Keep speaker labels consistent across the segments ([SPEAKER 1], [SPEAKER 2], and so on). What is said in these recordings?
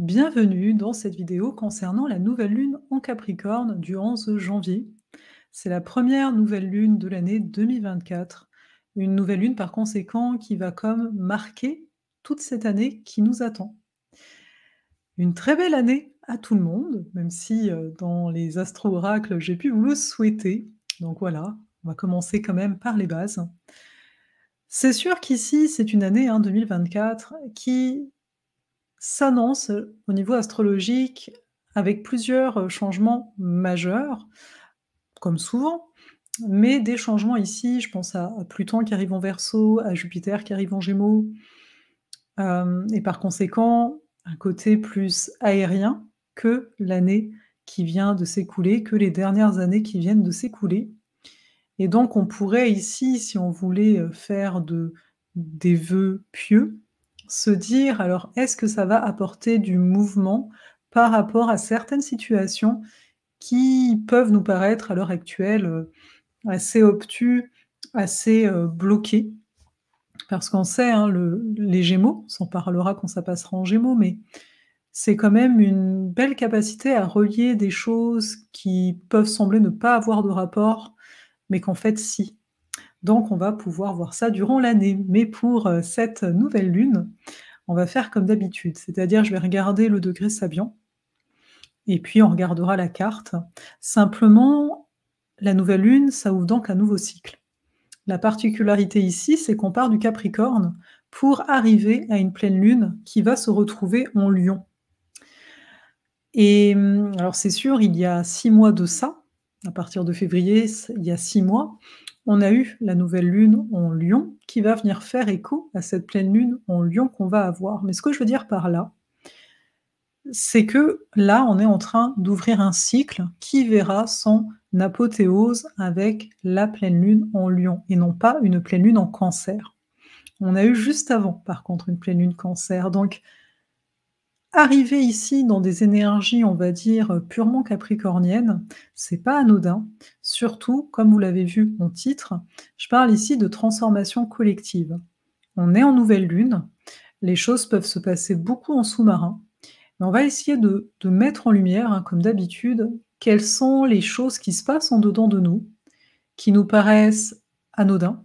[SPEAKER 1] Bienvenue dans cette vidéo concernant la nouvelle lune en Capricorne du 11 janvier. C'est la première nouvelle lune de l'année 2024. Une nouvelle lune par conséquent qui va comme marquer toute cette année qui nous attend. Une très belle année à tout le monde, même si dans les astro-oracles j'ai pu vous le souhaiter. Donc voilà, on va commencer quand même par les bases. C'est sûr qu'ici c'est une année 2024 qui s'annonce, au niveau astrologique avec plusieurs, changements majeurs, comme souvent, mais des changements ici, je pense à Pluton qui arrive en Verseau, à Jupiter qui arrive en Gémeaux, et par conséquent, un côté plus aérien que l'année qui vient de s'écouler, que les dernières années qui viennent de s'écouler et donc on pourrait ici, si on voulait, faire des vœux pieux, se dire: «Alors, est-ce que ça va apporter du mouvement par rapport à certaines situations qui peuvent nous paraître à l'heure actuelle, assez obtus, assez, bloquées?» Parce qu'on sait, les Gémeaux, on s'en parlera quand ça passera en Gémeaux, mais c'est quand même une belle capacité à relier des choses qui peuvent sembler ne pas avoir de rapport, mais qu'en fait si. Donc on va pouvoir voir ça durant l'année. Mais pour, cette nouvelle lune, on va faire comme d'habitude, c'est-à-dire je vais regarder le degré Sabian et puis on regardera la carte. Simplement, la nouvelle lune, ça ouvre donc un nouveau cycle. La particularité ici, c'est qu'on part du Capricorne pour arriver à une pleine lune qui va se retrouver en Lion. Et alors c'est sûr, il y a 6 mois de ça, à partir de février, il y a 6 mois, on a eu la nouvelle lune en Lion qui va venir faire écho à cette pleine lune en Lion qu'on va avoir. Mais ce que je veux dire par là, c'est que là, on est en train d'ouvrir un cycle qui verra son apothéose avec la pleine lune en Lion et non pas une pleine lune en Cancer. On a eu juste avant, par contre, une pleine lune Cancer. Donc arriver ici dans des énergies, on va dire, purement capricorniennes, c'est pas anodin. Surtout, comme vous l'avez vu en titre, je parle ici de transformation collective. On est en nouvelle lune, les choses peuvent se passer beaucoup en sous-marin, mais on va essayer de mettre en lumière, comme d'habitude, quelles sont les choses qui se passent en dedans de nous, qui nous paraissent anodins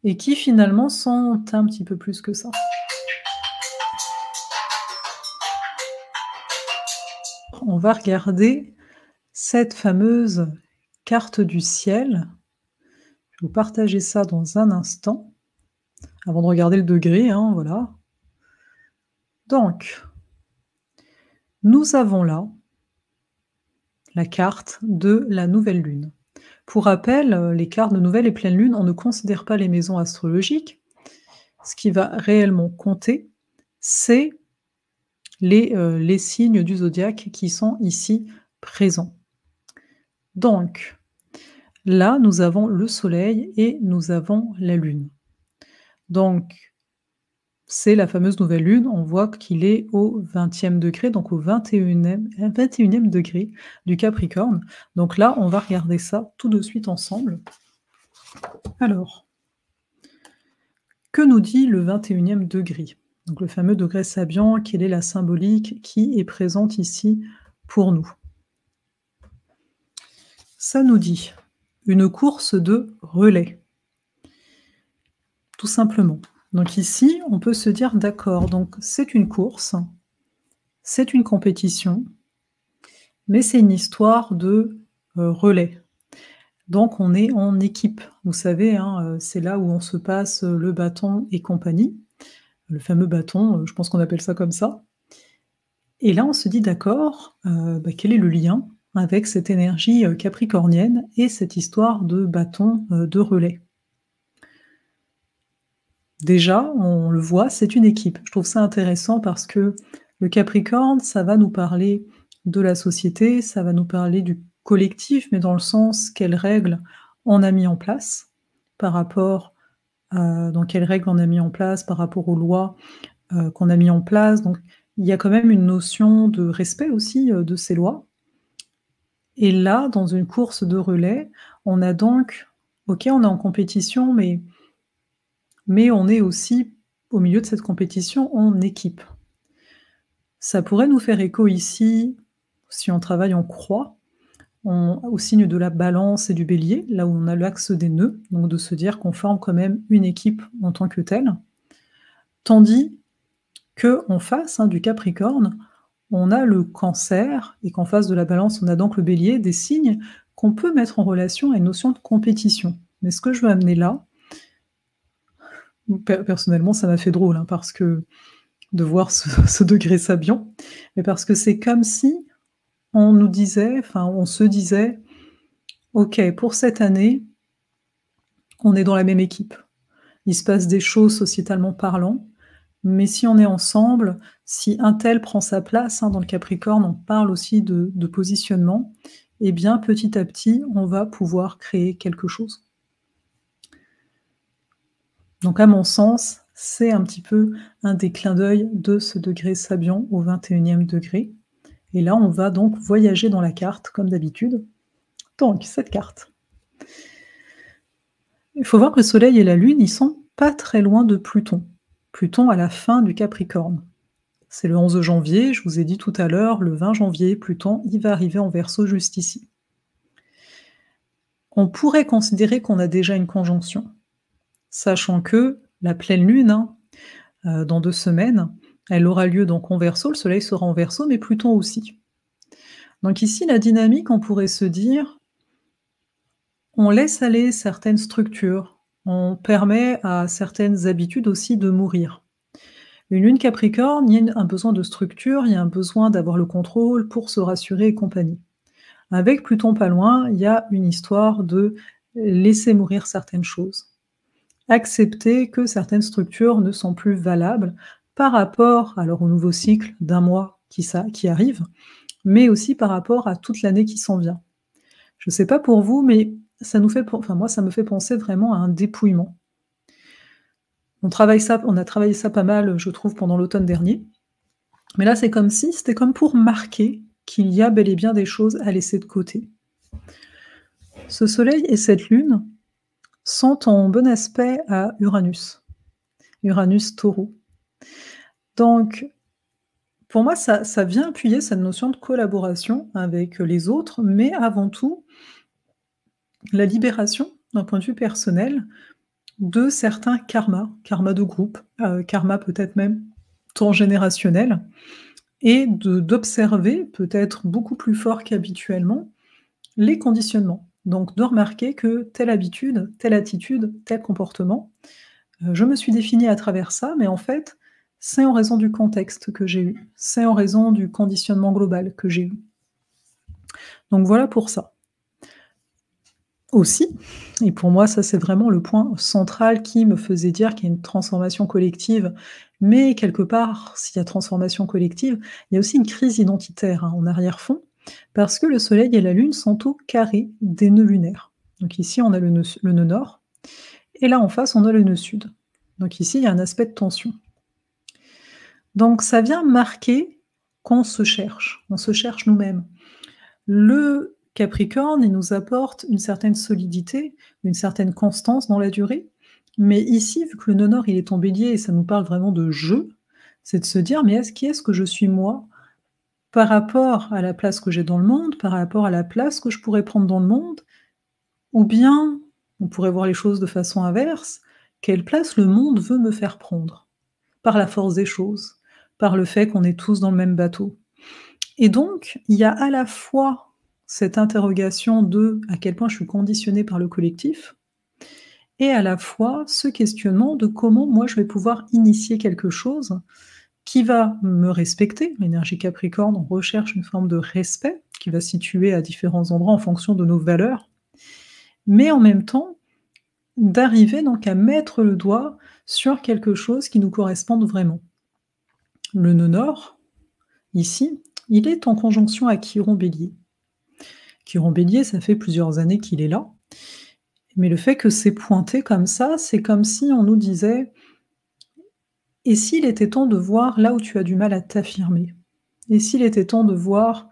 [SPEAKER 1] et qui finalement sont un petit peu plus que ça. On va regarder cette fameuse carte du ciel. Je vais vous partager ça dans un instant, avant de regarder le degré, voilà. Donc, nous avons là la carte de la nouvelle lune. Pour rappel, les cartes de nouvelle et pleine lune, on ne considère pas les maisons astrologiques. Ce qui va réellement compter, c'est les signes du zodiaque qui sont ici présents. Donc, là, nous avons le soleil et nous avons la lune. Donc, c'est la fameuse nouvelle lune, on voit qu'il est au 20e degré, donc au 21e degré du Capricorne. Donc là, on va regarder ça tout de suite ensemble. Alors, que nous dit le 21e degré? Donc le fameux degré Sabian, quelle est la symbolique qui est présente ici pour nous? Ça nous dit une course de relais, tout simplement. Donc ici, on peut se dire d'accord, donc c'est une course, c'est une compétition, mais c'est une histoire de relais. Donc on est en équipe. Vous savez, c'est là où on se passe le bâton et compagnie. Le fameux bâton, je pense qu'on appelle ça comme ça. Et là, on se dit d'accord, quel est le lien avec cette énergie capricornienne et cette histoire de bâton de relais? Déjà, on le voit, c'est une équipe. Je trouve ça intéressant parce que le Capricorne, ça va nous parler de la société, ça va nous parler du collectif, mais dans le sens quelles règles on a mis en place par rapport dans quelles règles on a mis en place par rapport aux lois qu'on a mis en place. Donc, il y a quand même une notion de respect aussi de ces lois. Et là, dans une course de relais, on a donc, ok, on est en compétition, mais on est aussi au milieu de cette compétition en équipe. Ça pourrait nous faire écho ici, si on travaille en croix, au signe de la Balance et du Bélier, là où on a l'axe des nœuds, donc de se dire qu'on forme quand même une équipe en tant que telle. Tandis qu'en face, hein, du Capricorne, on a le Cancer et qu'en face de la Balance, on a donc le Bélier, des signes qu'on peut mettre en relation à une notion de compétition. Mais ce que je veux amener là, personnellement, ça m'a fait drôle, hein, parce que de voir ce ce degré Sabian, mais parce que c'est comme si on nous disait, enfin, on se disait: «OK, pour cette année, on est dans la même équipe. Il se passe des choses sociétalement parlant, mais si on est ensemble, si un tel prend sa place», hein, dans le Capricorne, on parle aussi de positionnement, et bien, petit à petit, on va pouvoir créer quelque chose. Donc à mon sens, c'est un petit peu un des clins d'œil de ce degré Sabian au 21e degré. Et là, on va donc voyager dans la carte comme d'habitude. Donc cette carte, il faut voir que le Soleil et la Lune, ils sont pas très loin de Pluton. Pluton à la fin du Capricorne. C'est le 11 janvier, je vous ai dit tout à l'heure, le 20 janvier, Pluton, il va arriver en Verseau juste ici. On pourrait considérer qu'on a déjà une conjonction, sachant que la pleine Lune, hein, dans 2 semaines, elle aura lieu donc en Verseau, le Soleil sera en Verseau, mais Pluton aussi. Donc ici, la dynamique, on pourrait se dire, on laisse aller certaines structures, on permet à certaines habitudes aussi de mourir. Une lune Capricorne, il y a un besoin de structure, il y a un besoin d'avoir le contrôle pour se rassurer et compagnie. Avec Pluton pas loin, il y a une histoire de laisser mourir certaines choses. Accepter que certaines structures ne sont plus valables par rapport alors au nouveau cycle d'un mois qui arrive, mais aussi par rapport à toute l'année qui s'en vient. Je ne sais pas pour vous, mais ça nous fait, enfin moi, ça me fait penser vraiment à un dépouillement. On a travaillé ça pas mal, je trouve, pendant l'automne dernier. Mais là, c'est comme si c'était comme pour marquer qu'il y a bel et bien des choses à laisser de côté. Ce Soleil et cette Lune sont en bon aspect à Uranus. Uranus Taureau. Donc, pour moi, ça vient appuyer cette notion de collaboration avec les autres, mais avant tout, la libération, d'un point de vue personnel, de certains karmas, karmas de groupe, karmas peut-être même transgénérationnels, et d'observer, peut-être beaucoup plus fort qu'habituellement, les conditionnements. Donc de remarquer que telle habitude, telle attitude, tel comportement, je me suis définie à travers ça, mais en fait, c'est en raison du contexte que j'ai eu, c'est en raison du conditionnement global que j'ai eu. Donc voilà pour ça. Aussi, et pour moi ça c'est vraiment le point central qui me faisait dire qu'il y a une transformation collective, mais quelque part, s'il y a transformation collective, il y a aussi une crise identitaire, hein, en arrière-fond, parce que le Soleil et la Lune sont au carré des nœuds lunaires. Donc ici on a le nœud nord, et là en face on a le nœud sud. Donc ici il y a un aspect de tension. Donc ça vient marquer qu'on se cherche, on se cherche nous-mêmes. Le Capricorne, il nous apporte une certaine solidité, une certaine constance dans la durée. Mais ici, vu que le nœud nord, il est en Bélier et ça nous parle vraiment de jeu, c'est de se dire: «Mais qui est-ce que je suis moi, par rapport à la place que j'ai dans le monde, par rapport à la place que je pourrais prendre dans le monde?» Ou bien, on pourrait voir les choses de façon inverse, quelle place le monde veut me faire prendre? Par la force des choses, par le fait qu'on est tous dans le même bateau. Et donc, il y a à la fois cette interrogation de à quel point je suis conditionnée par le collectif, et à la fois ce questionnement de comment moi je vais pouvoir initier quelque chose qui va me respecter. L'énergie Capricorne, on recherche une forme de respect qui va se situer à différents endroits en fonction de nos valeurs, mais en même temps d'arriver donc à mettre le doigt sur quelque chose qui nous corresponde vraiment. Le nœud nord, ici, il est en conjonction à Chiron Bélier. Chiron Bélier, ça fait plusieurs années qu'il est là, mais le fait que c'est pointé comme ça, c'est comme si on nous disait: «Et s'il était temps de voir là où tu as du mal à t'affirmer? Et s'il était temps de voir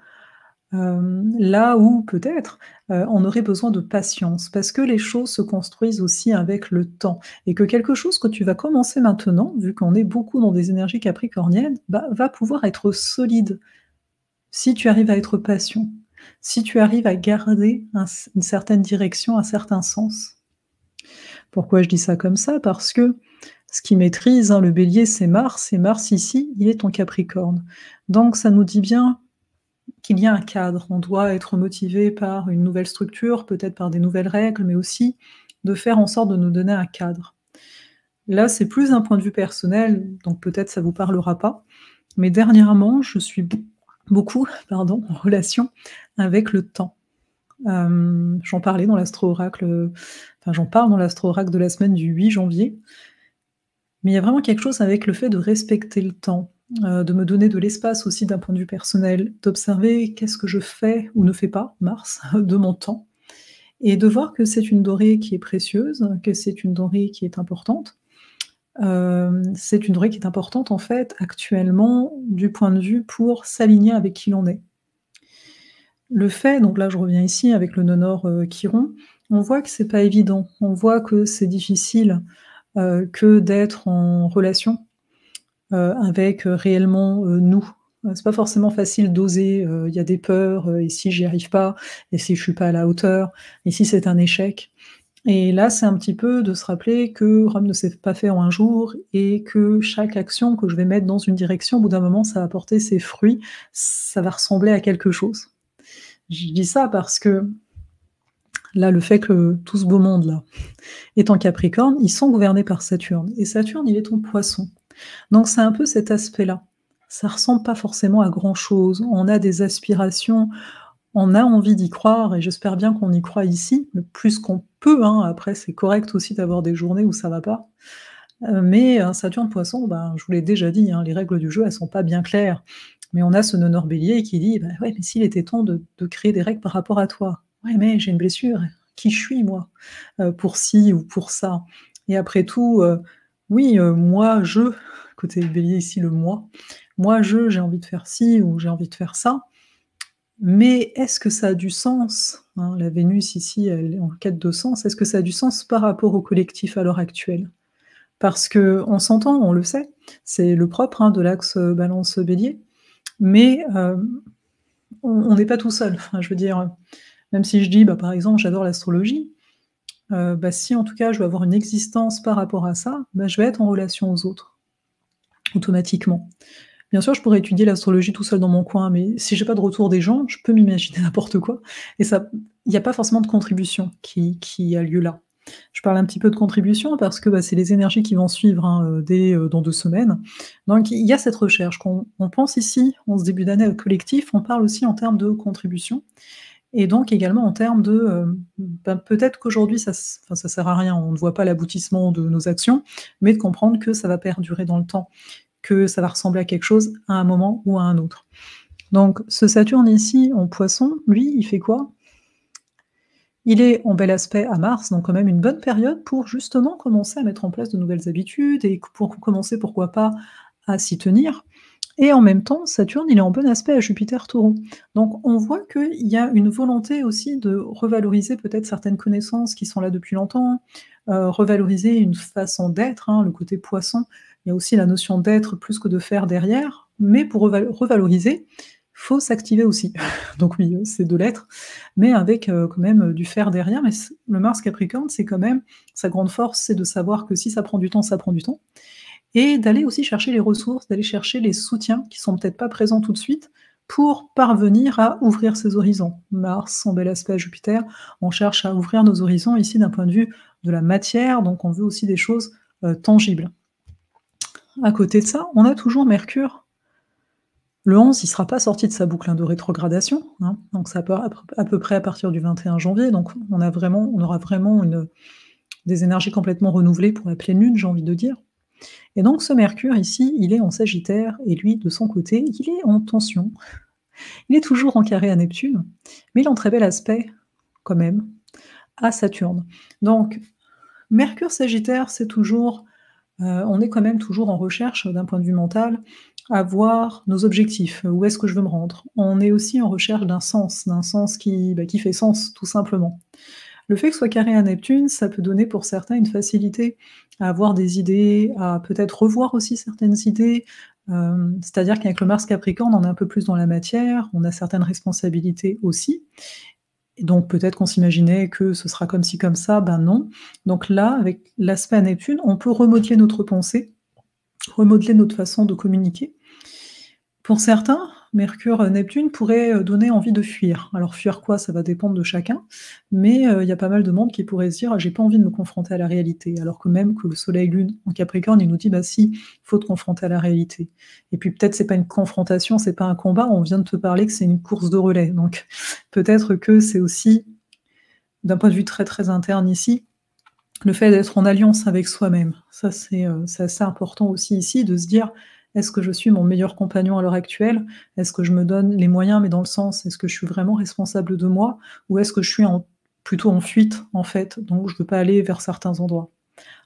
[SPEAKER 1] Là où peut-être, on aurait besoin de patience parce que les choses se construisent aussi avec le temps et que quelque chose que tu vas commencer maintenant, vu qu'on est beaucoup dans des énergies capricorniennes, bah, va pouvoir être solide si tu arrives à être patient, si tu arrives à garder une certaine direction, un certain sens. Pourquoi je dis ça comme ça? Parce que ce qui maîtrise, hein, le Bélier, c'est Mars et Mars ici, il est en Capricorne. Donc ça nous dit bien qu'il y a un cadre. On doit être motivé par une nouvelle structure, peut-être par des nouvelles règles, mais aussi de faire en sorte de nous donner un cadre. Là, c'est plus un point de vue personnel, donc peut-être ça vous parlera pas, mais dernièrement, je suis beaucoup pardon, en relation avec le temps. J'en parlais dans l'astro-oracle, enfin j'en parle dans l'astro-oracle de la semaine du 8 janvier, mais il y a vraiment quelque chose avec le fait de respecter le temps, de me donner de l'espace aussi d'un point de vue personnel, d'observer qu'est-ce que je fais ou ne fais pas, Mars, de mon temps et de voir que c'est une denrée qui est précieuse, que c'est une denrée qui est importante. C'est une denrée qui est importante, en fait, actuellement, du point de vue pour s'aligner avec qui l'on est. Le fait donc là, je reviens ici avec le nœud nord, Chiron, on voit que c'est pas évident. On voit que c'est difficile, que d'être en relation avec, réellement, nous. C'est pas forcément facile d'oser, il y a des peurs, et si j'y arrive pas? Et si je suis pas à la hauteur? Et si c'est un échec? Et là, c'est un petit peu de se rappeler que Rome ne s'est pas fait en un jour et que chaque action que je vais mettre dans une direction, au bout d'un moment, ça va porter ses fruits, ça va ressembler à quelque chose. Je dis ça parce que là, le fait que tout ce beau monde-là est en Capricorne, ils sont gouvernés par Saturne et Saturne, il est en Poisson. Donc c'est un peu cet aspect-là. Ça ressemble pas forcément à grand-chose. On a des aspirations, on a envie d'y croire et j'espère bien qu'on y croit ici, le plus qu'on peut, hein. Après, c'est correct aussi d'avoir des journées où ça va pas. Mais un Saturne Poisson, ben, je vous l'ai déjà dit, hein, les règles du jeu, elles sont pas bien claires. Mais on a ce nœud nord Bélier qui dit: «Bah, ouais, mais s'il était temps de créer des règles par rapport à toi». «Ouais, mais j'ai une blessure, qui je suis moi, pour ci ou pour ça?» Et après tout, oui, moi je, côté Bélier ici, le moi j'ai envie de faire ci ou j'ai envie de faire ça, mais est-ce que ça a du sens? Hein, la Vénus ici, elle est en quête de sens. Est-ce que ça a du sens par rapport au collectif à l'heure actuelle? Parce qu'on s'entend, on le sait, c'est le propre, hein, de l'axe, Balance-Bélier, mais on n'est pas tout seul. Enfin, je veux dire, même si je dis, bah, par exemple, j'adore l'astrologie, bah, si en tout cas je veux avoir une existence par rapport à ça, bah, je vais être en relation aux autres, automatiquement. Bien sûr, je pourrais étudier l'astrologie tout seul dans mon coin, mais si j'ai pas de retour des gens, je peux m'imaginer n'importe quoi et ça il y a pas forcément de contribution qui a lieu là. Je parle un petit peu de contribution parce que, bah, c'est les énergies qui vont suivre, hein, dès, dans 2 semaines. Donc il y a cette recherche qu'on on pense ici, en ce début d'année collectif, on parle aussi en termes de contribution et donc également en termes de, ben, peut-être qu'aujourd'hui enfin ça sert à rien, on ne voit pas l'aboutissement de nos actions, mais de comprendre que ça va perdurer dans le temps, que ça va ressembler à quelque chose à un moment ou à un autre. Donc ce Saturne ici en Poisson, lui, il fait quoi? Il est en bel aspect à Mars, donc quand même une bonne période pour justement commencer à mettre en place de nouvelles habitudes et pour commencer, pourquoi pas, à s'y tenir. Et en même temps, Saturne, il est en bon aspect à Jupiter Taureau. Donc on voit qu'il y a une volonté aussi de revaloriser peut-être certaines connaissances qui sont là depuis longtemps, revaloriser une façon d'être, hein, le côté poisson. Il y a aussi la notion d'être plus que de faire derrière, mais pour revaloriser, faut s'activer aussi. Donc oui, c'est de l'être, mais avec, quand même, du faire derrière. Mais le Mars Capricorne, c'est quand même sa grande force, c'est de savoir que si ça prend du temps, ça prend du temps et d'aller aussi chercher les ressources, d'aller chercher les soutiens qui sont peut-être pas présents tout de suite, pour parvenir à ouvrir ses horizons. Mars, son bel aspect à Jupiter, on cherche à ouvrir nos horizons ici d'un point de vue de la matière, donc on veut aussi des choses, tangibles. À côté de ça, on a toujours Mercure. Le 11, il sera pas sorti de sa boucle, hein, de rétrogradation, hein, donc ça part à peu près à partir du 21 janvier, donc on aura vraiment des énergies complètement renouvelées pour la pleine lune, j'ai envie de dire. Et donc ce Mercure ici, il est en Sagittaire et lui, de son côté, il est en Tension. Il est toujours en carré à Neptune, mais il est en très bel aspect, quand même, à Saturne. Donc Mercure Sagittaire, c'est toujours, on est quand même toujours en recherche d'un point de vue mental, avoir nos objectifs, où est-ce que je veux me rendre. On est aussi en recherche d'un sens qui fait sens, tout simplement. Le fait que ce soit carré à Neptune, ça peut donner pour certains une facilité à avoir des idées, à peut-être revoir aussi certaines idées. C'est-à-dire qu'avec le Mars Capricorne, on est un peu plus dans la matière, on a certaines responsabilités aussi. Et donc peut-être qu'on s'imaginait que ce sera comme ci, comme ça, ben non. Donc là, avec l'aspect à Neptune, on peut remodeler notre pensée, remodeler notre façon de communiquer. Pour certains, Mercure, Neptune pourrait, donner envie de fuir. Alors fuir quoi? Ça va dépendre de chacun, mais il y a pas mal de monde qui pourrait se dire: «J'ai pas envie de me confronter à la réalité», alors que même que le soleil lune en Capricorne, il nous dit: «Bah si, il faut te confronter à la réalité» et puis peut-être c'est pas une confrontation, c'est pas un combat, on vient de te parler que c'est une course de relais, donc peut-être que c'est aussi, d'un point de vue très, très interne ici, le fait d'être en alliance avec soi-même. Ça, c'est assez important aussi ici de se dire: «Est-ce que je suis mon meilleur compagnon à l'heure actuelle? Est-ce que je me donne les moyens, mais dans le sens, est-ce que je suis vraiment responsable de moi? Ou est-ce que je suis plutôt en fuite, en fait, donc je ne veux pas aller vers certains endroits?»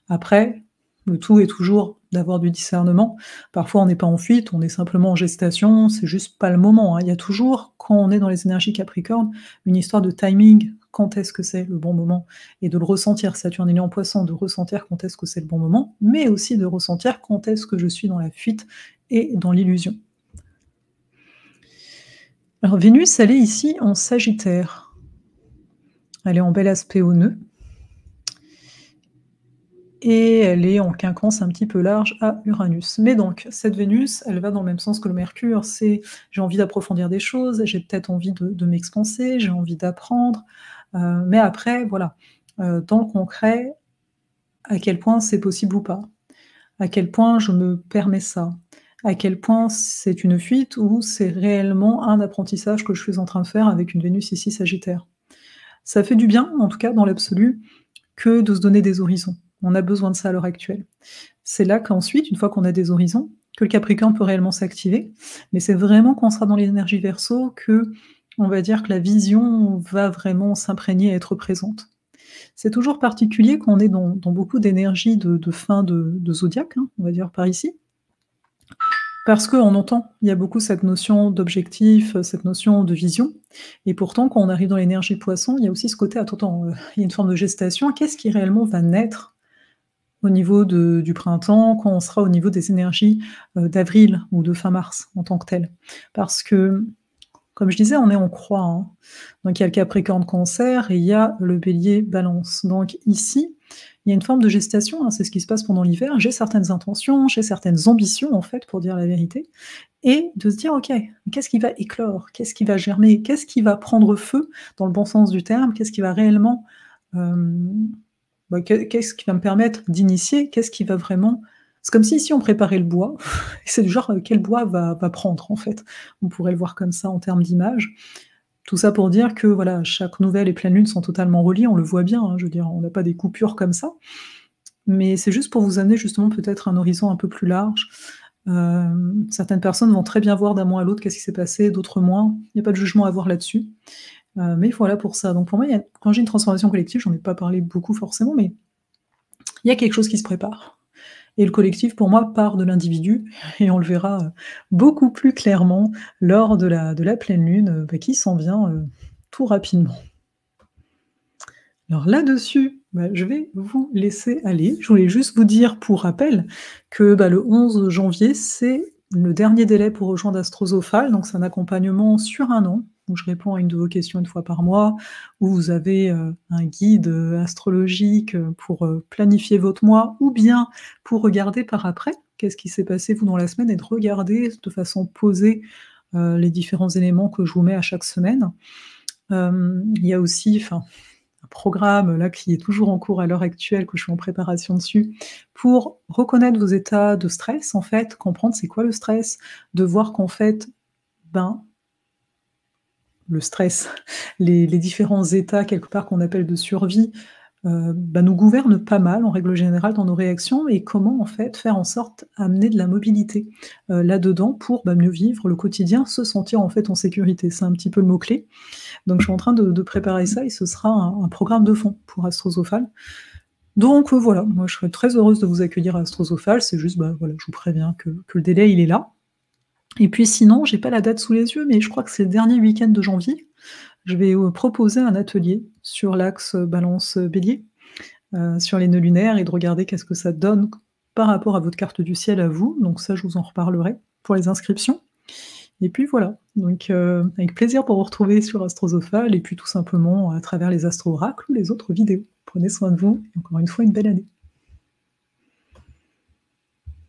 [SPEAKER 1] Après, le tout est toujours d'avoir du discernement. Parfois, on n'est pas en fuite, on est simplement en gestation, c'est juste pas le moment, hein. Il y a toujours, quand on est dans les énergies Capricorne, une histoire de timing. Quand est-ce que c'est le bon moment? Et de le ressentir. Saturne il est en Poisson, de ressentir quand est-ce que c'est le bon moment, mais aussi de ressentir quand est-ce que je suis dans la fuite et dans l'illusion. Alors Vénus, elle est ici en Sagittaire. Elle est en bel aspect au nœud. Et elle est en quinconce un petit peu large à Uranus. Mais donc, cette Vénus, elle va dans le même sens que le Mercure, c'est j'ai envie d'approfondir des choses, j'ai peut-être envie de m'expanser, j'ai envie d'apprendre, mais après, voilà, dans le concret, à quel point c'est possible ou pas? À quel point je me permets ça? À quel point c'est une fuite ou c'est réellement un apprentissage que je suis en train de faire avec une Vénus ici Sagittaire? Ça fait du bien, en tout cas dans l'absolu, que de se donner des horizons. On a besoin de ça à l'heure actuelle. C'est là qu'ensuite, une fois qu'on a des horizons, que le Capricorne peut réellement s'activer, mais c'est vraiment quand on sera dans l'énergie Verseau que, on va dire que la vision va vraiment s'imprégner et être présente. C'est toujours particulier quand on est dans beaucoup d'énergie de fin de zodiaque, hein, on va dire par ici, parce qu'on entend, il y a beaucoup cette notion d'objectif, cette notion de vision et pourtant quand on arrive dans l'énergie Poisson, il y a aussi ce côté: «Attends, il y a une forme de gestation, qu'est-ce qui réellement va naître au niveau du printemps, quand on sera au niveau des énergies, d'avril ou de fin mars en tant que tel?» Parce que, comme je disais, on est en croix, hein. Donc il y a le Capricorne Cancer et il y a le Bélier Balance. Donc ici, il y a une forme de gestation, hein, c'est ce qui se passe pendant l'hiver. J'ai certaines intentions, j'ai certaines ambitions en fait, pour dire la vérité et de se dire: «OK, qu'est-ce qui va éclore? Qu'est-ce qui va germer? Qu'est-ce qui va prendre feu dans le bon sens du terme? Qu'est-ce qui va réellement, hem, qu'est-ce qui va me permettre d'initier? Qu'est-ce qui va vraiment» c'est comme si ici on préparait le bois, c'est du genre, quel bois va prendre en fait? On pourrait le voir comme ça en termes d'image. Tout ça pour dire que voilà, chaque nouvelle et pleine lune sont totalement reliées, on le voit bien, hein, je veux dire, on n'a pas des coupures comme ça. Mais c'est juste pour vous amener justement peut-être un horizon un peu plus large. Certaines personnes vont très bien voir d'un mois à l'autre qu'est-ce qui s'est passé, d'autres moins. Il n'y a pas de jugement à avoir là-dessus. Mais voilà pour ça. Donc pour moi, quand j'ai une transformation collective, j'en ai pas parlé beaucoup forcément, mais il y a quelque chose qui se prépare. Et le collectif, pour moi, part de l'individu et on le verra, beaucoup plus clairement lors de la pleine lune, qui s'en vient, tout rapidement. Alors là-dessus, je vais vous laisser aller. Je voulais juste vous dire pour rappel que, le 11 janvier, c'est le dernier délai pour rejoindre Astrosophal, donc c'est un accompagnement sur 1 an, où je réponds à une de vos questions 1 fois par mois, où vous avez, un guide, astrologique, pour, planifier votre mois ou bien pour regarder par après, qu'est-ce qui s'est passé vous dans la semaine et de regarder de façon posée, les différents éléments que je vous mets à chaque semaine. Il y a aussi un programme là qui est toujours en cours à l'heure actuelle, que je suis en préparation dessus, pour reconnaître vos états de stress en fait, comprendre c'est quoi le stress, de voir qu'en fait, ben, le stress, les différents états quelque part qu'on appelle de survie, nous gouvernent pas mal en règle générale dans nos réactions et comment en fait faire en sorte amener de la mobilité, là-dedans pour, mieux vivre le quotidien, se sentir en fait en sécurité. C'est un petit peu le mot clé. Donc je suis en train de préparer ça et ce sera un programme de fond pour Astrosophal. Donc voilà, moi je serais très heureuse de vous accueillir à Astrosophal, c'est juste, voilà, je vous préviens que le délai il est là. Et puis sinon, j'ai pas la date sous les yeux, mais je crois que c'est le dernier week-end de janvier. Je vais, proposer un atelier sur l'axe, Balance, Bélier, sur les nœuds lunaires et de regarder qu'est-ce que ça donne par rapport à votre carte du ciel à vous. Donc ça, je vous en reparlerai pour les inscriptions. Et puis voilà, donc avec plaisir pour vous retrouver sur Astrosophale et puis tout simplement à travers les astro-oracles ou les autres vidéos. Prenez soin de vous et encore une fois une belle année.